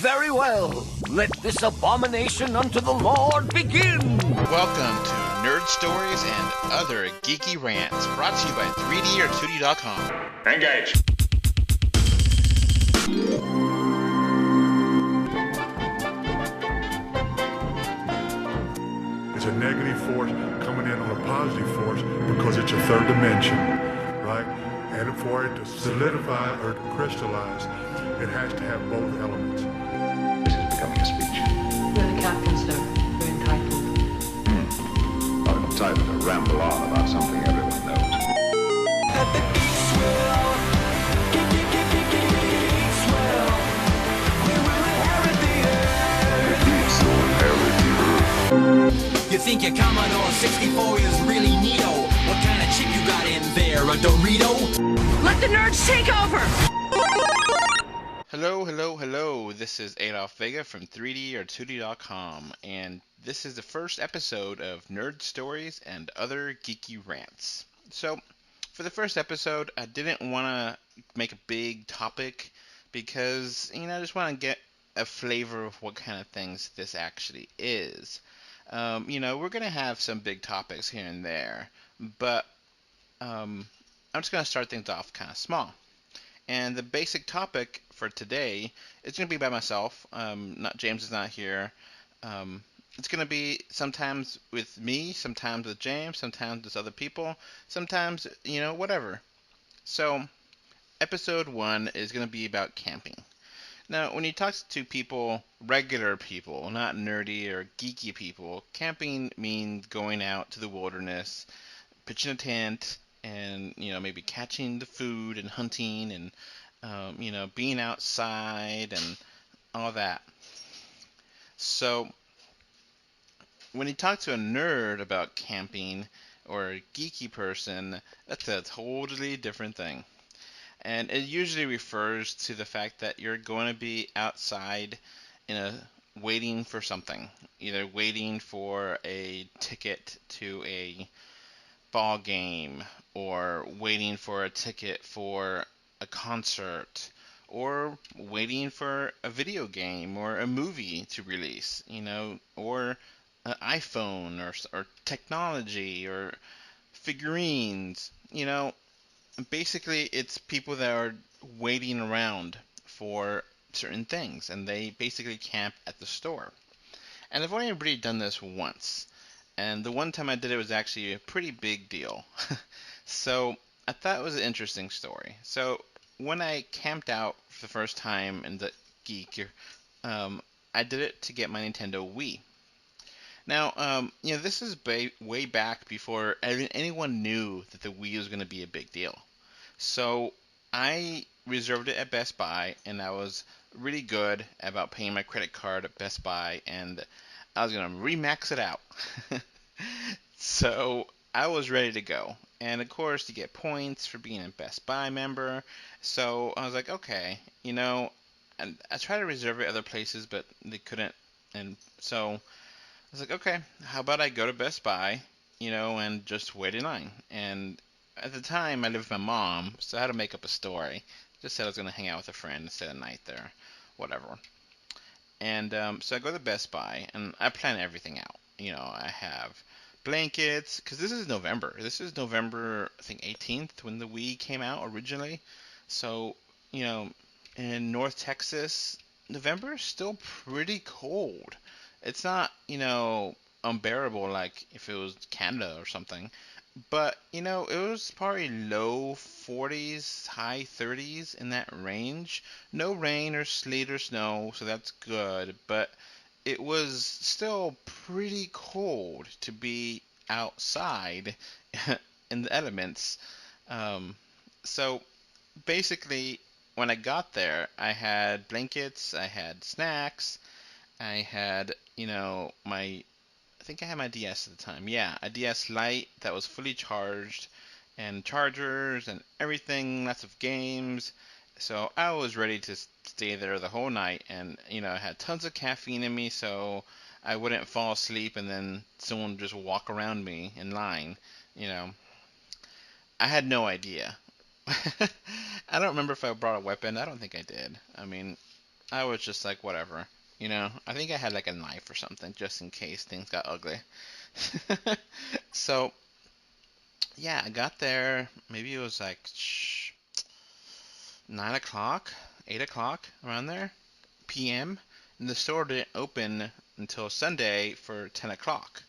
Very well. Let this abomination unto the Lord begin. Welcome to Nerd Stories and Other Geeky Rants, brought to you by 3D or 2D.com. Engage. It's a negative force coming in on a positive force because it's a third dimension, right? And for it to solidify or to crystallize, it has to have both elements. This is becoming a speech. You're the captain, sir. You're entitled. Not entitled to ramble on about something everyone knows. You think your Commodore 64 is really neato? What kind of chip you got in there, a Dorito? Let the nerds take over! Hello. This is Adolf Vega from 3D or 2D.com, and this is the first episode of Nerd Stories and Other Geeky Rants. So, for the first episode, I didn't want to make a big topic because, I just want to get a flavor of what kind of things this actually is. We're going to have some big topics here and there, but I'm just going to start things off kind of small. And the basic topic for today is going to be by myself. James is not here. It's going to be sometimes with me, sometimes with James, sometimes with other people, sometimes, whatever. So, episode 1 is going to be about camping. Now, when you talk to people, regular people, not nerdy or geeky people, camping means going out to the wilderness, pitching a tent, and, maybe catching the food and hunting and, being outside and all that. So, when you talk to a nerd about camping or a geeky person, that's a totally different thing. And it usually refers to the fact that you're going to be outside waiting for something. Either waiting for a ticket to a ball game, or waiting for a ticket for a concert, or waiting for a video game or a movie to release, or an iPhone or technology or figurines, Basically, it's people that are waiting around for certain things, and they basically camp at the store. And I've only really done this once, and the one time I did it was actually a pretty big deal. So I thought it was an interesting story. So when I camped out for the first time in the Geek, I did it to get my Nintendo Wii. Now, this is way back before anyone knew that the Wii was going to be a big deal. So I reserved it at Best Buy, and I was really good about paying my credit card at Best Buy, and I was going to remax it out. So I was ready to go. And of course, you get points for being a Best Buy member. So I was like, okay, and I tried to reserve it other places, but they couldn't. And so I was like, okay, how about I go to Best Buy, and just wait in line. And at the time, I lived with my mom, so I had to make up a story. Just said I was going to hang out with a friend and stay the night there, whatever. And so I go to Best Buy, and I plan everything out. I have blankets, because this is November. This is November, I think, 18th, when the Wii came out originally. So, in North Texas, November is still pretty cold. It's not, unbearable like if it was Canada or something. But, it was probably low 40s, high 30s in that range. No rain or sleet or snow, so that's good. But it was still pretty cold to be outside in the elements. So basically, when I got there, I had blankets, I had snacks, I had, I think I had my DS at the time. Yeah, a DS Lite that was fully charged, and chargers and everything, lots of games. So I was ready to stay there the whole night, and, I had tons of caffeine in me, so I wouldn't fall asleep and then someone would just walk around me in line, I had no idea. I don't remember if I brought a weapon. I don't think I did. I mean, I was just like, whatever. I think I had like a knife or something just in case things got ugly. So, yeah, I got there. Maybe it was like 9 o'clock, 8 o'clock, around there, p.m. And the store didn't open until Sunday for 10 o'clock.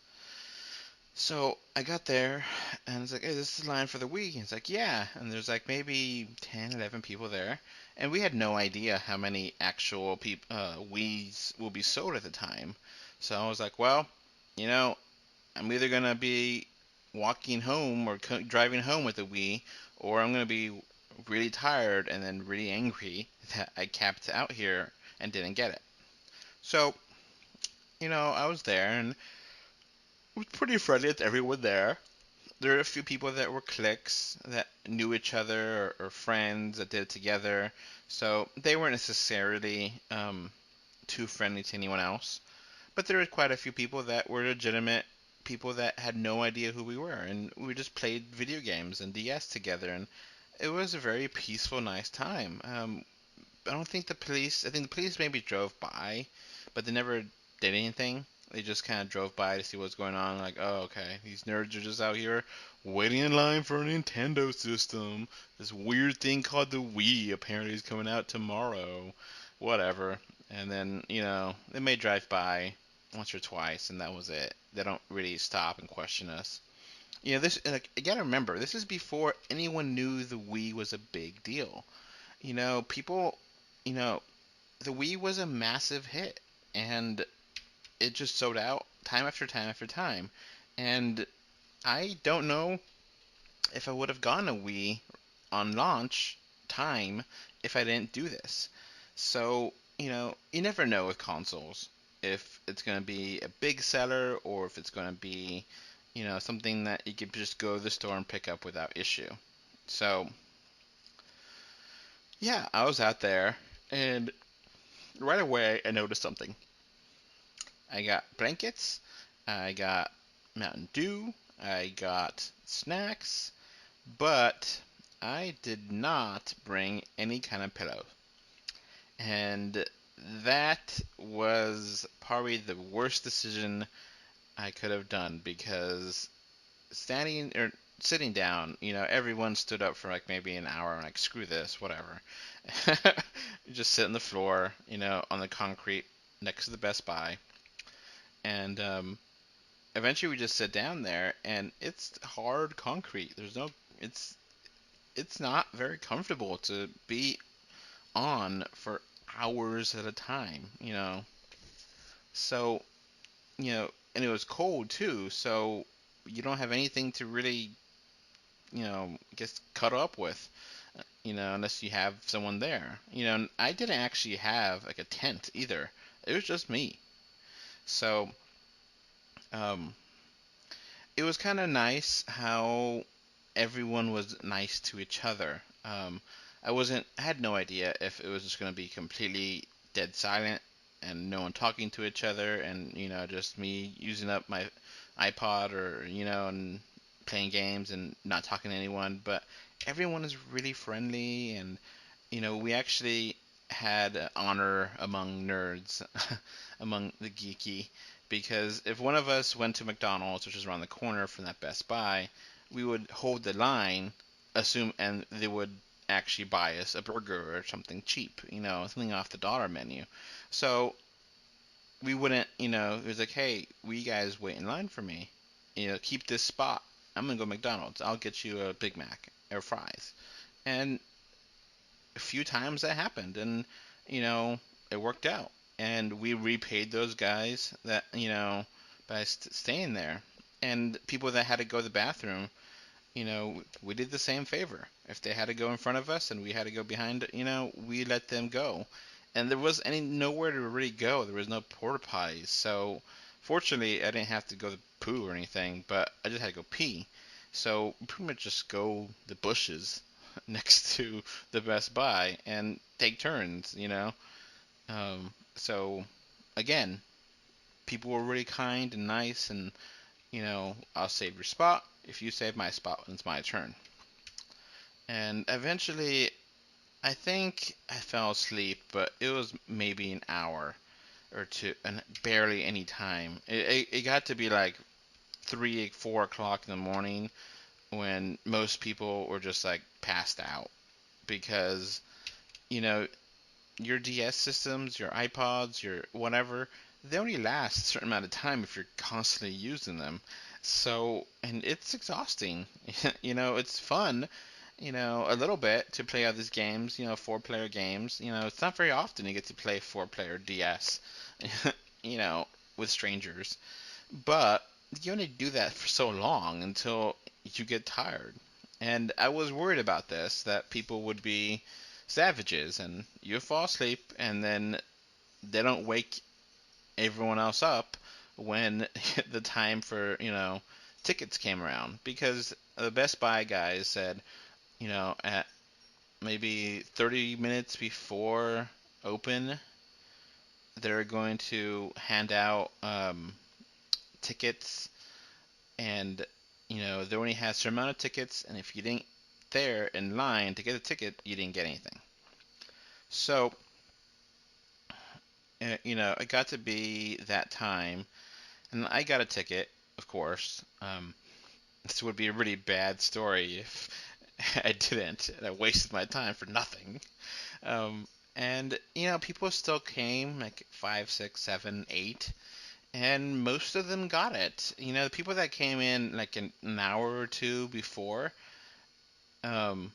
So I got there, and it's like, hey, this is the line for the Wii. And it's like, yeah. And there's like maybe 10, 11 people there. And we had no idea how many actual Wii's will be sold at the time. So I was like, well, I'm either going to be walking home or driving home with a Wii, or I'm going to be really tired and then really angry that I camped out here and didn't get it. So, I was there, and it was pretty friendly with everyone there. There were a few people that were cliques that knew each other, or friends that did it together. So they weren't necessarily too friendly to anyone else. But there were quite a few people that were legitimate people that had no idea who we were. And we just played video games and DS together. And it was a very peaceful, nice time. I think the police maybe drove by, but they never did anything. They just kind of drove by to see what's going on. Like, oh, okay, these nerds are just out here waiting in line for a Nintendo system. This weird thing called the Wii apparently is coming out tomorrow. Whatever. And then, they may drive by once or twice, and that was it. They don't really stop and question us. This, like, you gotta remember, this is before anyone knew the Wii was a big deal. People, the Wii was a massive hit, and it just sold out time after time after time. And I don't know if I would have gotten a Wii on launch time if I didn't do this. So, you never know with consoles if it's going to be a big seller or if it's going to be, something that you could just go to the store and pick up without issue. So, yeah, I was out there, and right away I noticed something. I got blankets, I got Mountain Dew, I got snacks, but I did not bring any kind of pillow. And that was probably the worst decision I could have done, because sitting down, everyone stood up for like maybe an hour. I'm like, screw this, whatever. Just sit on the floor, on the concrete next to the Best Buy. And eventually we just sit down there, and it's hard concrete. It's not very comfortable to be on for hours at a time, So, and it was cold too, so you don't have anything to really, get cut up with, unless you have someone there. And I didn't actually have like a tent either. It was just me. So, it was kind of nice how everyone was nice to each other. I had no idea if it was just going to be completely dead silent and no one talking to each other, and just me using up my iPod, or and playing games and not talking to anyone. But everyone is really friendly, and we actually had honor among nerds, among the geeky, because if one of us went to McDonald's, which is around the corner from that Best Buy, we would hold the line, and they would actually buy us a burger or something cheap, something off the dollar menu. So we wouldn't, it was like, hey, will you guys wait in line for me? Keep this spot. I'm gonna go to McDonald's. I'll get you a Big Mac or fries. And a few times that happened, and it worked out. And we repaid those guys that, by staying there. And people that had to go to the bathroom, we did the same favor. If they had to go in front of us and we had to go behind, we let them go. And there was nowhere to really go. There was no porta potties. So fortunately, I didn't have to go to poo or anything, but I just had to go pee. So we pretty much just go the bushes next to the Best Buy and take turns, So again, people were really kind and nice, and I'll save your spot. If you save my spot, it's my turn. And eventually, I think I fell asleep, but it was maybe an hour or two, and barely any time. It got to be like 3, 4 o'clock in the morning when most people were just like passed out because you know your DS systems, your iPods, your whatever, they only last a certain amount of time if you're constantly using them. So, and it's exhausting. It's fun, a little bit to play out these games, 4-player games. It's not very often you get to play 4-player DS, you know, with strangers. But you only do that for so long until you get tired. And I was worried about this, that people would be savages and you fall asleep and then they don't wake everyone else up when the time for, tickets came around. Because the Best Buy guys said, at maybe 30 minutes before open, they're going to hand out tickets, and they only had a certain amount of tickets, and if you didn't there in line to get a ticket, you didn't get anything. So, it got to be that time, and I got a ticket, of course. This would be a really bad story if I didn't, and I wasted my time for nothing. Um, and people still came, like 5, 6, 7, 8, and most of them got it. The people that came in like an hour or two before, um,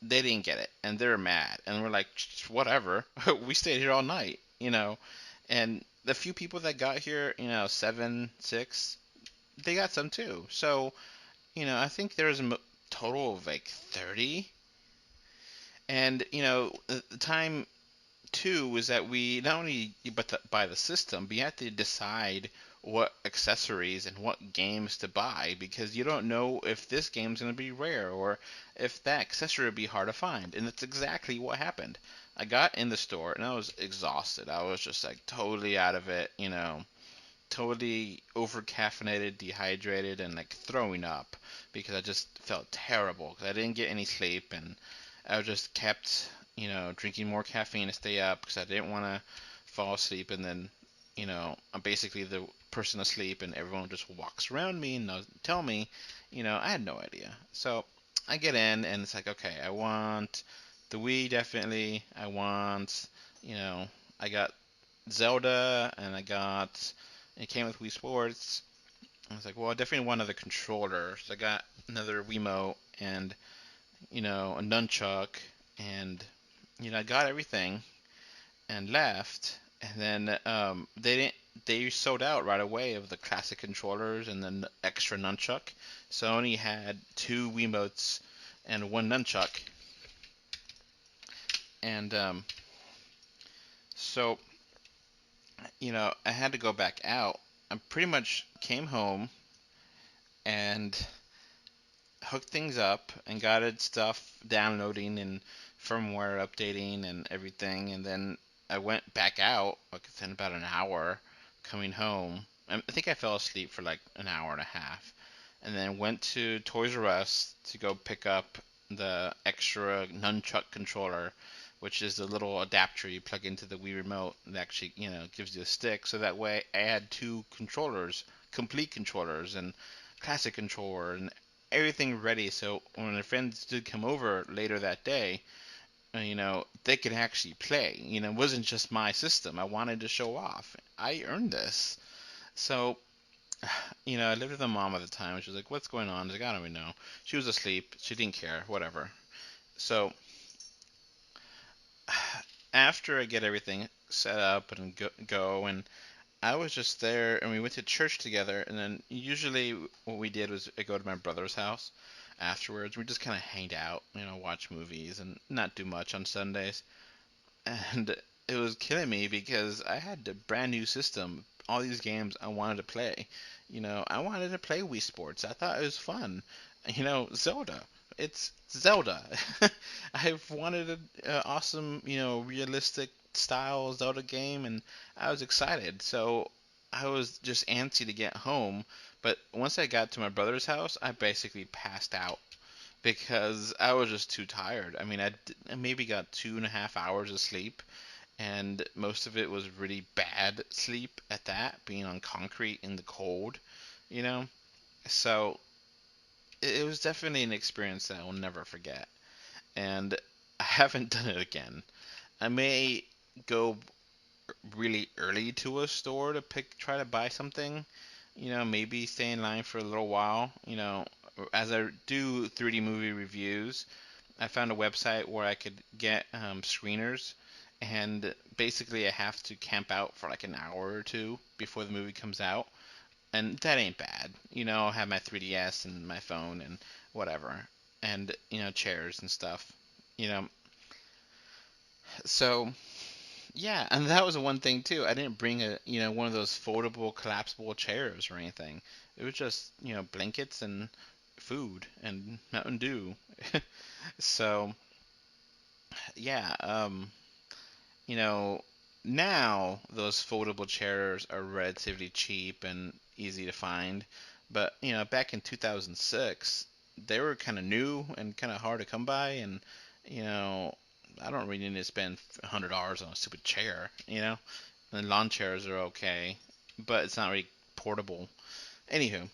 they didn't get it, and they're mad, and we're like, whatever, we stayed here all night, and the few people that got here, 7, 6, they got some too. So, I think there's a total of like 30, and the time too was that we not only but to buy the system, but you have to decide what accessories and what games to buy because you don't know if this game's going to be rare or if that accessory will be hard to find. And that's exactly what happened. I got in the store and I was exhausted. I was just like totally out of it, totally over caffeinated, dehydrated, and like throwing up because I just felt terrible because I didn't get any sleep and I just kept, drinking more caffeine to stay up because I didn't want to fall asleep and then, I'm basically the person asleep and everyone just walks around me and tell me, I had no idea. So I get in and it's like, okay, I want the Wii definitely. I want, I got Zelda and it came with Wii Sports. I was like, well, I definitely want another controller. So I got another Wiimote and, a nunchuck and, I got everything and left. And then they sold out right away of the classic controllers and then the extra nunchuck. So I only had 2 Wiimotes and 1 nunchuck. And so, I had to go back out. I pretty much came home and hooked things up and got it stuff downloading and firmware updating and everything. And then I went back out like within about an hour coming home. I think I fell asleep for like an hour and a half. And then went to Toys R Us to go pick up the extra nunchuck controller, which is the little adapter you plug into the Wii remote that actually, gives you a stick. So that way I had 2 controllers, complete controllers and classic controller and everything ready. So when the friends did come over later that day, they could actually play. It wasn't just my system. I wanted to show off. I earned this. So, I lived with my mom at the time. She was like, what's going on? I was like, I don't even know. She was asleep. She didn't care. Whatever. So, after I get everything set up and go and I was just there and we went to church together and then usually what we did was I go to my brother's house afterwards. We just kind of hanged out, watch movies and not do much on Sundays. And it was killing me because I had a brand new system, all these games I wanted to play. I wanted to play Wii Sports. I thought it was fun. Zelda. It's Zelda. I've wanted an awesome, realistic style Zelda game, and I was excited. So I was just antsy to get home. But once I got to my brother's house, I basically passed out. because I was just too tired. I mean, I maybe got 2.5 hours of sleep, and most of it was really bad sleep at that, being on concrete in the cold, you know? So it was definitely an experience that I will never forget. And I haven't done it again. I may go really early to a store to try to buy something, maybe stay in line for a little while. As I do 3D movie reviews, I found a website where I could get screeners, and basically I have to camp out for like an hour or two before the movie comes out, and that ain't bad. I'll have my 3DS and my phone and whatever, and chairs and stuff. You know, so yeah, and that was one thing too. I didn't bring one of those foldable, collapsible chairs or anything. It was just blankets and food and Mountain Dew. So yeah, you know, now those foldable chairs are relatively cheap and easy to find, but back in 2006, they were kind of new and kind of hard to come by, and you know, I don't really need to spend $100 on a stupid chair, And lawn chairs are okay, but it's not really portable. Anywho,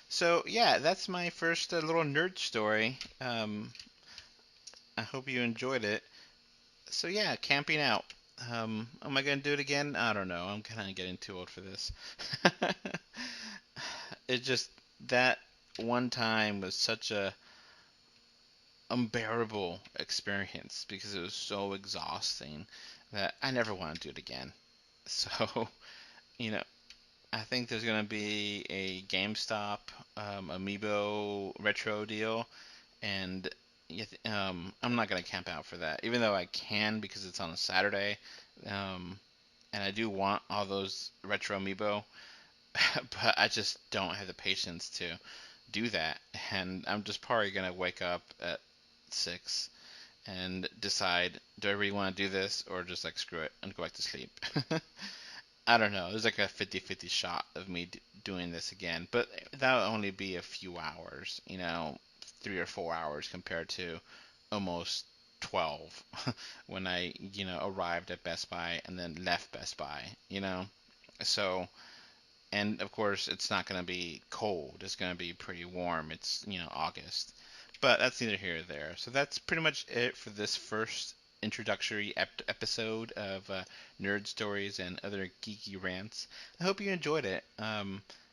so yeah, that's my first little nerd story. I hope you enjoyed it. So yeah, camping out. Am I gonna do it again? I don't know. I'm kind of getting too old for this. It just that one time was such a unbearable experience because it was so exhausting that I never want to do it again. So, you know, I think there's gonna be a GameStop Amiibo retro deal, and I'm not gonna camp out for that, even though I can because it's on a Saturday, and I do want all those retro amiibo, but I just don't have the patience to do that, and I'm just probably gonna wake up at 6 and decide, do I really want to do this, or just like screw it and go back to sleep. I don't know. There's like a 50-50 shot of me doing this again, but that'll only be a few hours, 3 or 4 hours compared to almost 12 when I, arrived at Best Buy and then left Best Buy. So, and of course, it's not going to be cold. It's going to be pretty warm. It's, August. But that's neither here nor there. So that's pretty much it for this first introductory episode of Nerd Stories and Other Geeky Rants. I hope you enjoyed it.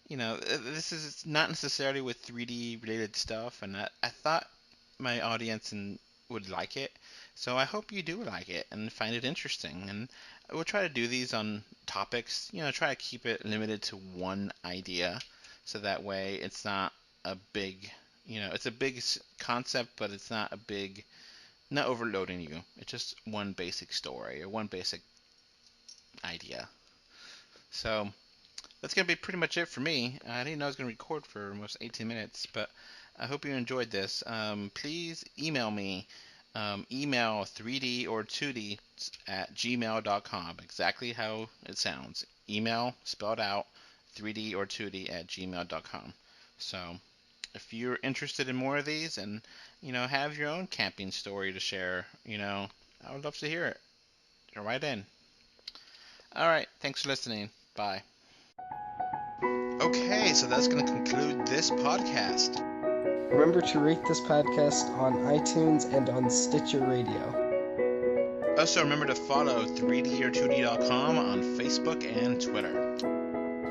This is not necessarily with 3D related stuff, and I thought my audience would like it. So I hope you do like it and find it interesting. And we'll try to do these on topics, try to keep it limited to one idea, so that way it's not a big, it's a big concept, but it's not not overloading you. It's just one basic story or one basic idea. So that's going to be pretty much it for me. I didn't know I was going to record for almost 18 minutes, but I hope you enjoyed this. Please email me. Email 3D or 2D at gmail.com. Exactly how it sounds. Email spelled out 3D or 2D at gmail.com. So if you're interested in more of these and have your own camping story to share, I would love to hear it. Write in. All right, thanks for listening. Bye. Okay, so that's going to conclude this podcast. Remember to rate this podcast on iTunes and on Stitcher Radio. Also, remember to follow 3D2D.com on Facebook and Twitter.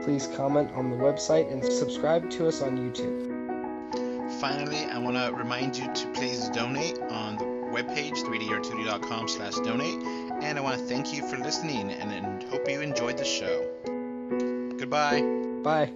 Please comment on the website and subscribe to us on YouTube. Finally, I want to remind you to please donate on the webpage 3D2D.com/donate, and I want to thank you for listening and hope you enjoyed the show. Goodbye. Bye.